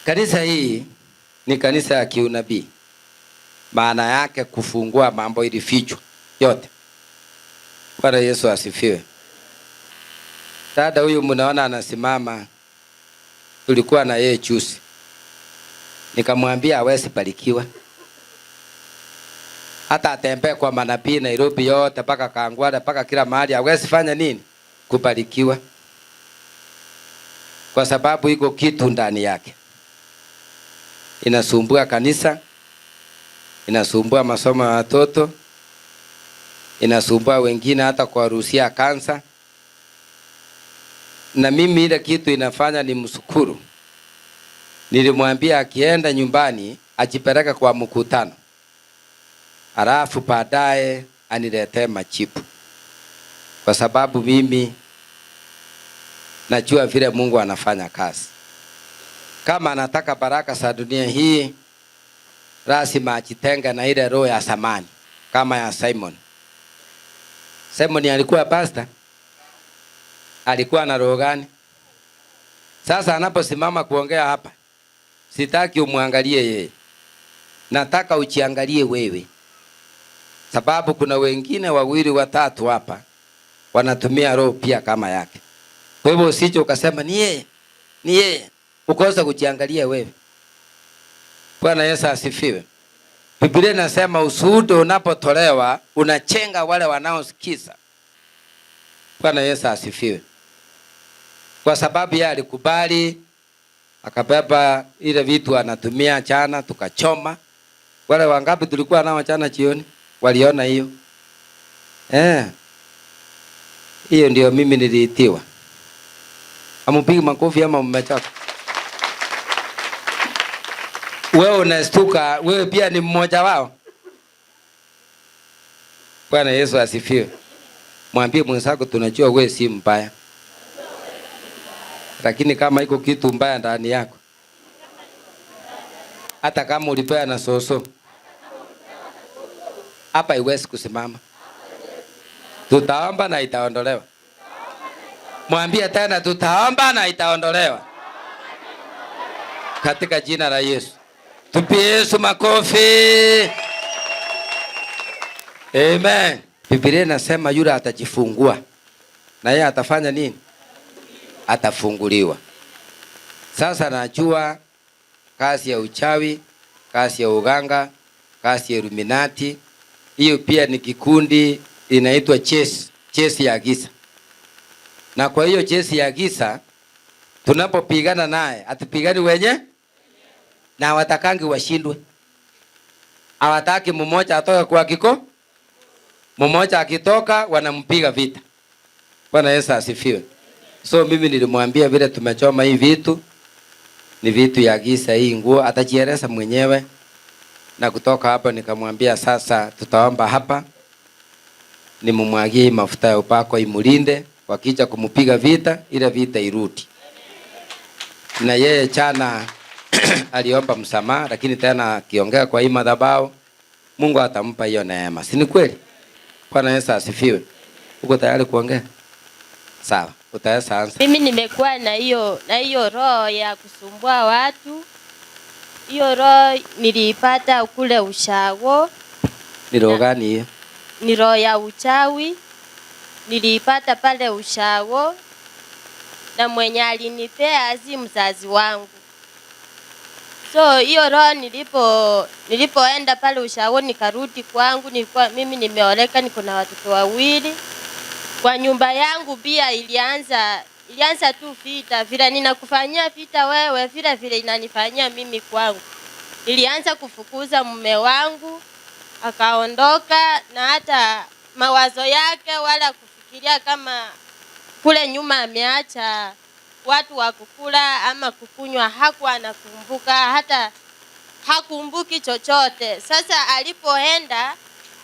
Kanisa hii ni kanisa ya kiunabii. Maana yake kufungua mambo ilifichwa yote. Bwana Yesu asifiwe. Dada huyu mnaona anasimama, tulikuwa na yeye juzi. Nikamwambia hawezi barikiwa. Hata atembee kwa manabii Nairobi yote paka Kangwale paka kila mahali, hawezi fanya nini? Kubarikiwa. Kwa sababu iko kitu ndani yake. Inasumbua kanisa, inasumbua masomo ya watoto, inasumbua wengine hata kwa ruhusia kansa. Na mimi ile kitu inafanya ni mshukuru. Nilimwambia akienda nyumbani ajipeleke kwa mkutano, alafu baadaye aniletee majibu. Kwa sababu mimi najua vile Mungu anafanya kazi. Kama anataka baraka za dunia hii, lazima ajitenga na ile roho ya zamani kama ya Simon. Simon alikuwa pastor. Alikuwa na roho gani? Sasa anaposimama kuongea hapa, sitaki umwangalie yeye. Nataka ujiangalie wewe. Sababu kuna wengine wawili watatu hapa wanatumia roho pia kama yake. Kwa hivyo usije ukasema ni yeye. Ni yeye. Ukosa kujiangalia wewe. Bwana Yesu asifiwe. Biblia inasema ushuhuda unapotolewa unachenga wale wanaosikiza. Bwana Yesu asifiwe. Kwa sababu yeye alikubali, akabeba ile vitu anatumia jana tukachoma. Wale wangapi tulikuwa nao jana jioni waliona hiyo? Hiyo ndio mimi niliitiwa. Ampigi makofi ama mmechoka? Wewe unastuka, wewe pia ni mmoja wao. Bwana Yesu asifiwe. Mwambie mwenzako tunajua wewe si mbaya. Lakini kama iko kitu mbaya ndani yako, hata kama ulipewa na soso, hapa iwezi kusimama. Tutaomba na itaondolewa. Mwambie tena tutaomba na itaondolewa. Katika jina la Yesu. Tupie Yesu makofi. Amen. Biblia inasema yule atajifungua na yeye atafanya nini? Atafunguliwa. Sasa najua kazi ya uchawi, kazi ya uganga, kazi ya Illuminati, hiyo pia ni kikundi inaitwa chesi ya giza. Na kwa hiyo chesi ya giza tunapopigana naye, atupigani wenye na hawatakangi washindwe. Hawataki mmoja atoke kwa kiko. Mmoja akitoka wanampiga vita. Bwana Yesu asifiwe. So mimi nilimwambia vile tumechoma hii vitu ni vitu ya giza, hii nguo atajieleza mwenyewe. Na kutoka hapo nikamwambia sasa tutaomba hapa, nimumwagie mafuta ya upako imulinde, wakija kumupiga vita ile vita irudi. Na yeye jana aliomba msamaha, lakini tena akiongea kwa hii madhabahu Mungu atampa hiyo neema. Si ni kweli? Bwana Yesu asifiwe. Uko tayari kuongea? Sawa, utaweza anza. Mimi nimekuwa na hiyo roho ya kusumbua watu. Hiyo roho nilipata kule Ushago. Ni roho gani hiyo? Ni roho ya uchawi. Nilipata pale Ushago. Na mwenye alinipea si mzazi wangu. So hiyo roho nilipoenda pale Ushago nikarudi kwangu, mimi nimeoleka, niko na watoto wawili. Kwa nyumba yangu pia ilianza tu vita. Vile ninakufanyia vita wewe, vile inanifanyia mimi kwangu. Nilianza kufukuza mume wangu, akaondoka, na hata mawazo yake wala kufikiria kama kule nyuma ameacha watu wa kukula ama kukunywa, hakuwa anakumbuka, hata hakumbuki chochote. Sasa alipoenda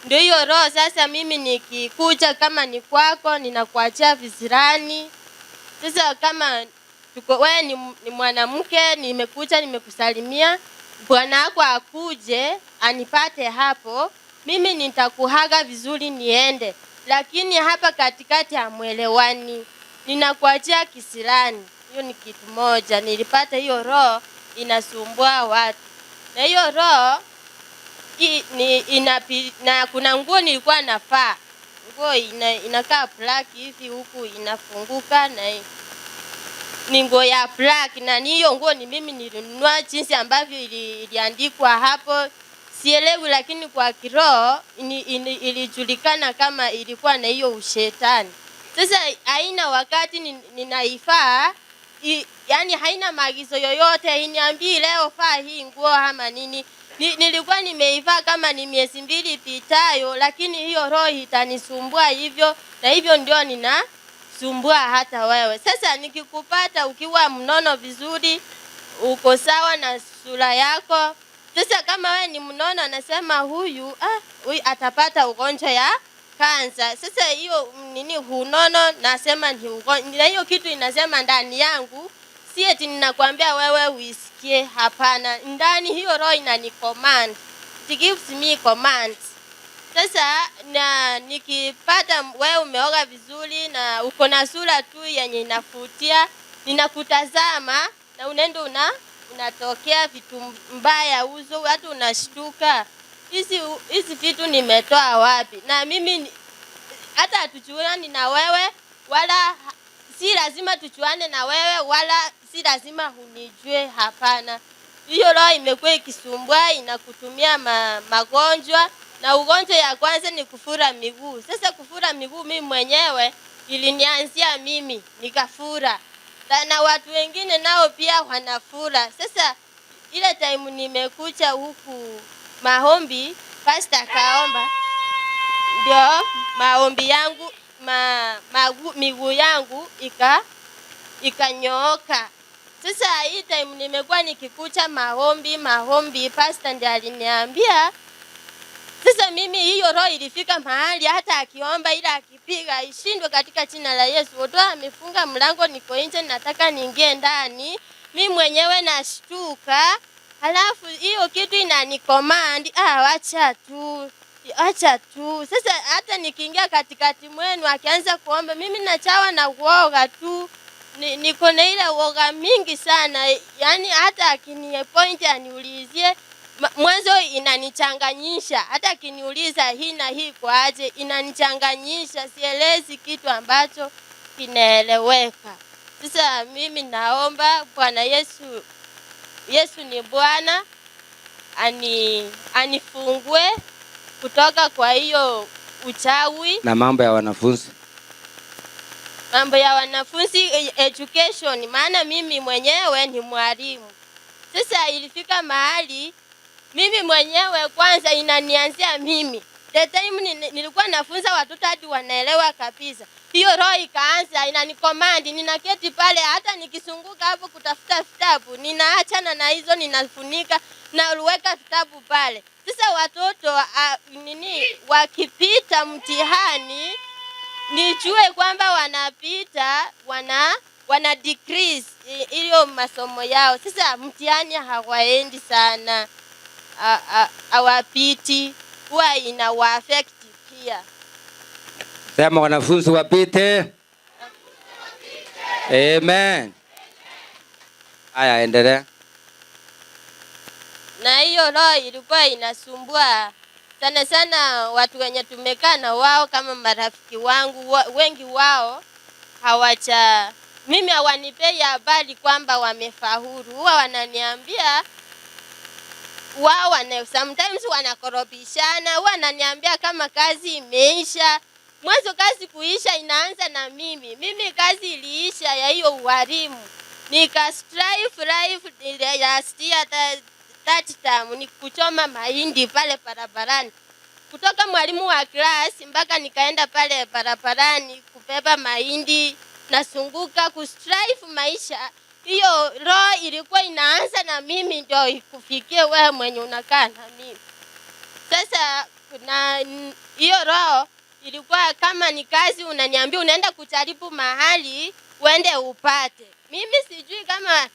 ndio hiyo roho sasa mimi nikikuja kama ni kwako ninakuachia visirani. Sasa kama wewe ni mwanamke, nimekuja nimekusalimia, bwana wako akuje anipate hapo, mimi nitakuhaga vizuri niende. Lakini hapa katikati hamuelewani, ninakuachia kisirani. Hiyo ni kitu moja. Nilipata hiyo roho inasumbua watu. Na hiyo roho na kuna nguo nilikuwa nafaa. Nguo inakaa black hivi, huku inafunguka, na ni nguo ya black, na hiyo nguo ni mimi nilinunua jinsi ambavyo iliandikwa hapo. Sielewi, lakini kwa kiroho ilijulikana kama ilikuwa na hiyo ushetani. Sasa haina wakati ninaifaa, yani haina maagizo yoyote, iniambii leo faa hii nguo ama nini. Nilikuwa nimeivaa kama ni miezi 2 ipitayo, lakini hiyo roho itanisumbua hivyo, na hivyo ndio ninasumbua hata wewe. Sasa nikikupata ukiwa mnono vizuri, uko sawa na sura yako. Sasa kama wewe ni mnono, nasema huyu atapata ugonjwa ya kansa. Sasa hiyo hunono, nasema ni ugonjwa. Na hiyo kitu inasema ndani yangu, si eti ninakwambia wewe uisikie, hapana. Ndani hiyo roho inani command. It gives me commands. Sasa nikipata wewe umeoga vizuri na uko na sura tu yenye inafutia, ninakutazama na unaenda unatokea vitu mbaya uso, watu unashtuka. Hizi vitu nimetoa wapi? Na mimi hata hatujuani na wewe, wala si lazima tujuane na wewe, wala si lazima unijue, hapana. Hiyo roho imekuwa ikisumbua, inakutumia magonjwa, na ugonjwa ya kwanza ni kufura miguu. Sasa kufura miguu mimi mwenyewe ilinianzia mimi, nikafura. Na watu wengine nao pia wanafura. Sasa ile time nimekuja huku maombi, pastor kaomba, ndio maombi yangu miguu yangu ikanyooka. Sasa hii time nimekuwa nikikucha maombi, pastor ndiye aliniambia. Sasa mimi hiyo roho ilifika mahali hata akiomba ila akipiga ishindwe katika jina la Yesu. Watu amefunga mlango, niko nje, nataka niingie ndani, mimi mwenyewe nashtuka. Halafu hiyo kitu inani command, acha tu. Sasa hata nikiingia katikati mwenu akianza kuomba, mimi nachawa na uoga tu. Niko na ile uoga mingi sana. Yani hata akinipoint aniulizie, mwanzo inanichanganyisha. Hata akiniuliza hii na hii kwa aje, inanichanganyisha, sielezi kitu ambacho kinaeleweka. Sasa mimi naomba Bwana Yesu ni Bwana, anifungue kutoka kwa hiyo uchawi. Na mambo ya wanafunzi education, maana mimi mwenyewe ni mwalimu. Sasa ilifika mahali mimi mwenyewe kwanza inanianzia mimi. The time nilikuwa nafunza watoto hadi wanaelewa kabisa. Hiyo roho ikaanza inanicommand, ninaketi pale, hata nikisunguka hapo kutafuta vitabu, ninaachana na hizo, ninafunika na uweka vitabu pale. Sasa watoto wakipita mtihani, nijue kwamba wanapita, wana decrease hiyo masomo yao. Sasa mtihani hawaendi sana, hawapiti, huwa inawa affect pia. Sema wanafunzi wapite. Amen. Haya, endelea. Na hiyo roho ilikuwa inasumbua sana sana watu wenye tumekaa na wao kama marafiki wangu. Wengi wao mimi hawanipei habari kwamba wamefaulu. Huwa wananiambia wao sometimes wanakorobishana. Huwa wananiambia kama kazi imeisha. Mwanzo kazi kuisha inaanza na mimi. Mimi kazi iliisha ya hiyo ualimu. Nika strive last year that time ni kuchoma mahindi pale barabarani. Kutoka mwalimu wa class mpaka nikaenda pale barabarani kubeba mahindi, nasunguka kustrive maisha. Hiyo roho ilikuwa inaanza na mimi ndio ikufikie wewe mwenye unakaa na mimi. Sasa kuna hiyo roho ilikuwa kama ni kazi unaniambia unaenda kujaribu mahali uende upate. Mimi sijui kama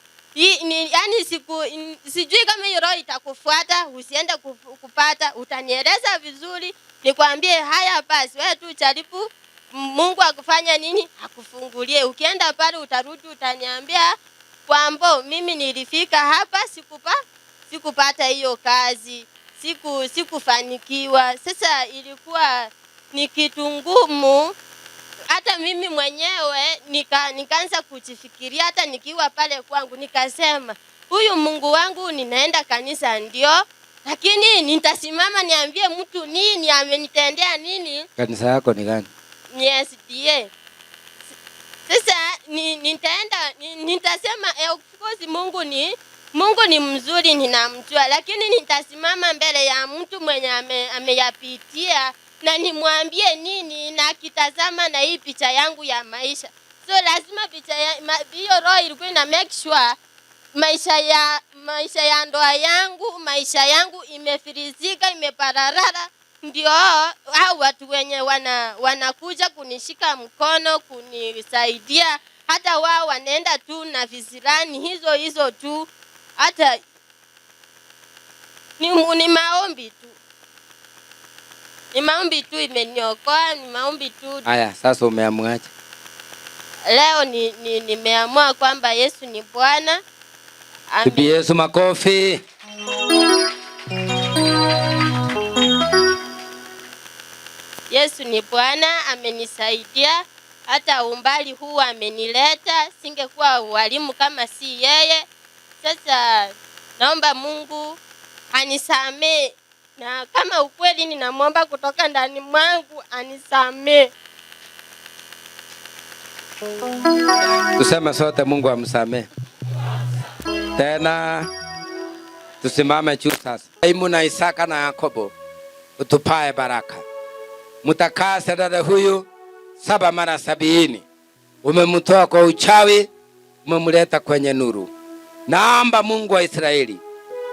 sijui kama hiyo roho itakufuata usiende kupata. Utanieleza vizuri, nikwambie haya basi wewe tu jaribu, Mungu akufanya nini? Akufungulie. Ukienda pale utarudi utaniambia kwamba mimi nilifika hapa sikupata hiyo kazi, sikufanikiwa. Sasa ilikuwa ni kitu ngumu. Hata mimi mwenyewe nikaanza kujifikiria, hata nikiwa pale kwangu nikasema, huyu Mungu wangu ninaenda kanisa ndio, lakini nitasimama niambie mtu nini amenitendea nini? Kanisa yako ni gani? Ni SDA. Sasa nitasema of course Mungu ni mzuri, ninamjua, lakini nitasimama mbele ya mtu mwenye ameyapitia na nimwambie nini, na kitazama na hii picha yangu ya maisha. So lazima hiyo roho ilikuwa ina make sure maisha ya ndoa yangu, maisha yangu imefirizika, imepararara, ndio hao watu wenye wanakuja kunishika mkono, kunisaidia, hata wao wanaenda tu na visirani hizo tu. Hata ni maombi tu. Ni maombi tu imeniokoa, ni maombi tu. Haya, sasa umeamuaje? Leo nimeamua kwamba Yesu ni Bwana. Bibi Yesu makofi. Yesu ni Bwana, amenisaidia. Hata umbali huu amenileta, singekuwa walimu kama si yeye. Sasa naomba Mungu anisamee, na kama ukweli ninamwomba kutoka ndani mwangu anisamee. Tuseme sote Mungu amsamee. Tena tusimame juu sasa. Ibrahimu na Isaka na Yakobo, utupae baraka. Mtakase dada huyu 7 mara 70. Umemtoa kwa uchawi, umemleta kwenye nuru. Naomba Mungu wa Israeli,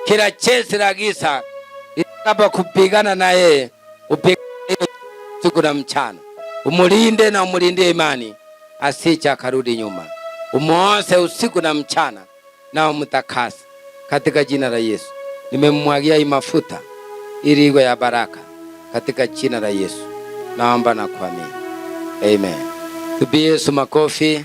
kila jeshi la giza litakapo kupigana na yeye, upigane usiku na mchana. Umulinde na umulindie imani, asije akarudi nyuma. Umuose usiku na mchana na umtakase katika jina la Yesu. Nimemmwagia hii mafuta ili iwe ya baraka katika jina la Yesu. Naomba na kuamini. Amen. Tupie Yesu makofi.